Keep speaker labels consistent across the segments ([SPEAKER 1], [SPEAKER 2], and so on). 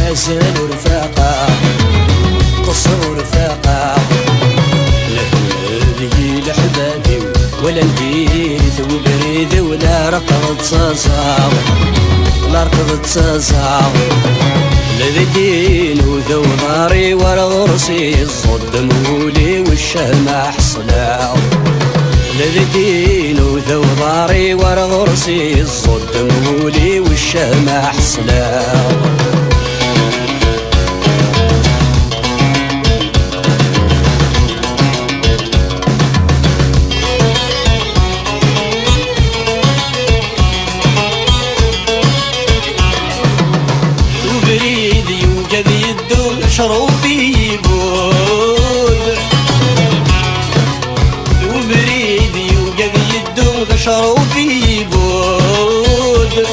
[SPEAKER 1] ومازال رفاقة قصر رفاقة لهذي لحبابي ولا ندير ثوب بريد ولا رقض صاصا لا رقض صاصا لا دين وذو ناري ورا غرسي الصد مولي والشمع حصلا لا دين وذو ناري ورا غرسي الصد مولي والشمع حصلا شروفي يقول وبريدي وقد يدوم شروفي يقول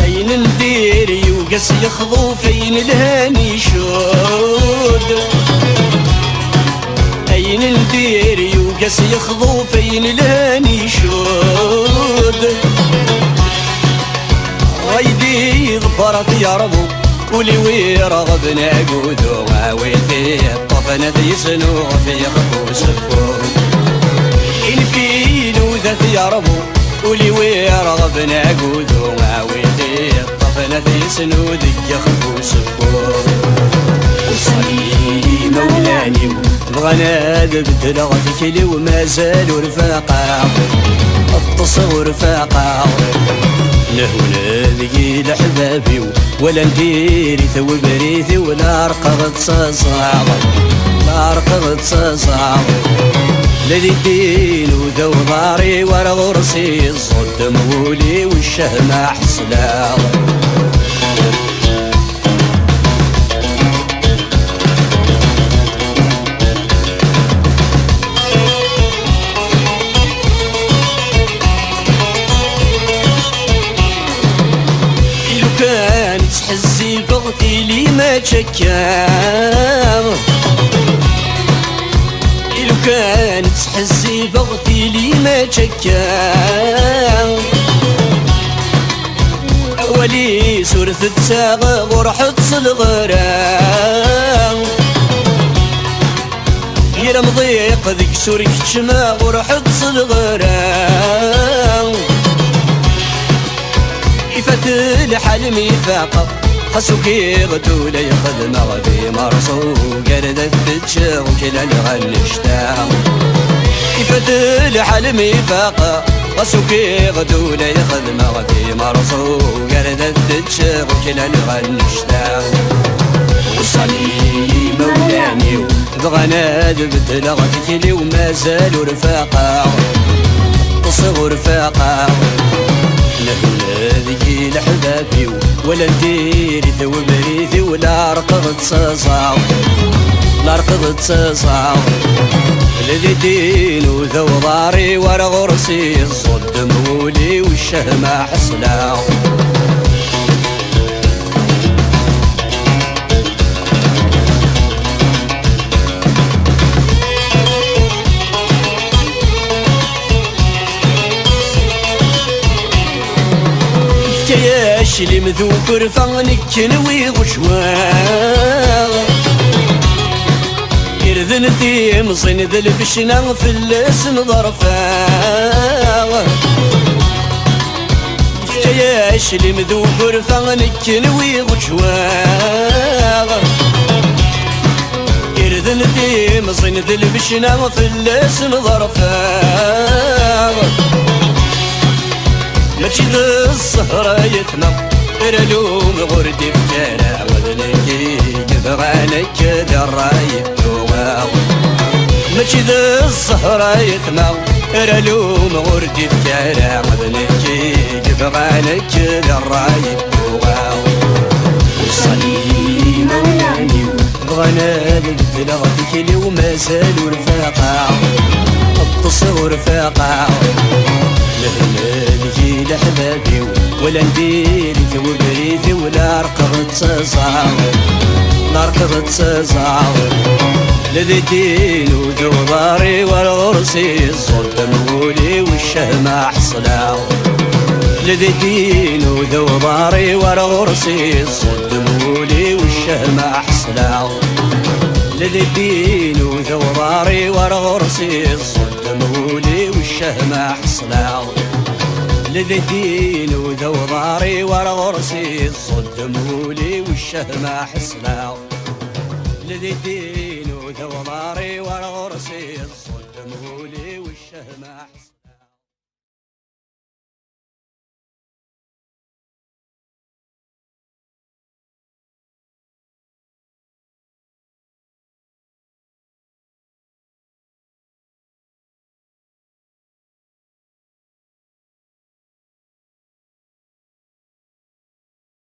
[SPEAKER 1] أين نديري وقس يخضو فين الهاني شود أين نديري وقس يخضو فين الهاني شود غيدي ضبرت يا ربو ولي ويرغبنا قودو غاويتي الطفنة يسنو في خبوس الفود إن في نوذة يا ربو ولي ويرغبنا قودو غاويتي الطفنة يسنو دي خبوس الفود وصلي مولاني بغنا ذبت لغتك لي وما زالوا رفاقا اتصوا رفاقا لهنا ذي لحبابي ولا نديري ثوب بريثي ولا رقضت صاصا لا رقضت صاصا لذي الدين وذو ضاري ورا غرسي الصد مولي والشهمة حصلا كانت تحزي بغتي لي ما تشكام إلو كانت تحزي بغتي لي ما تشكام أولي سورة تساغ ورحت صلغرام يا مضيق ذيك سورك تشما ورحت صلغرام فات الحال ميفاقة خسوكي غتولا يخدم غدي مرسو قردت تتشغ كلا الغنشتا فات الحال ميفاقة خسوكي غتولا يخدم غدي مرسو قردت تتشغ كلا الغنشتا وصلي مولاني بغنا ذبت لغتك لي وما زالوا رفاقة تصغوا رفاقة لهنا ذيكي لحبابي ولا نديري ثوب بريثي ولا رقضت صاصا لا رقضت صاصا لذي دين وذو ضاري ورا غرسي الصد مولي والشهمة حصلا اللي مذوكر فانك نوي غشواغ يرذن ثي مصين ذا الفشنا في اللسن ظرفاغ جياش اللي مذوكر فانك نوي غشواغ يرذن ثي مصين ذا الفشنا في اللسن ظرفاغ ماشي ذا السهرة يتنم رلوم غردي بجانا وذنكي يبغانك دراي بتوغاو ماشي ذا السهرة يتنم رلوم غردي بجانا وذنكي يبغانك دراي بتوغاو وصلي مولاني بغنا لقد لغتك لي وما زالوا رفاقا اتصوا رفاقا لهنا ذي لحبابي ولا نديري ثوب بريثي ولا رقضت صاصا لا رقضت صاصا لذي دين وذو ضاري ورا غرسي الصد مولي والشهمة حصلا لذي دين وذو ضاري ورا غرسي صد مولي والشهم أحسلاو لذي الدين وذو ضاري ورا غرسي صد مولي والشهم أحسلاو لذي الدين وذو ضاري ورا غرسي صد مولي والشهم أحسلاو لذي الدين وذو ضاري ورا غرسي صد مولي والشهم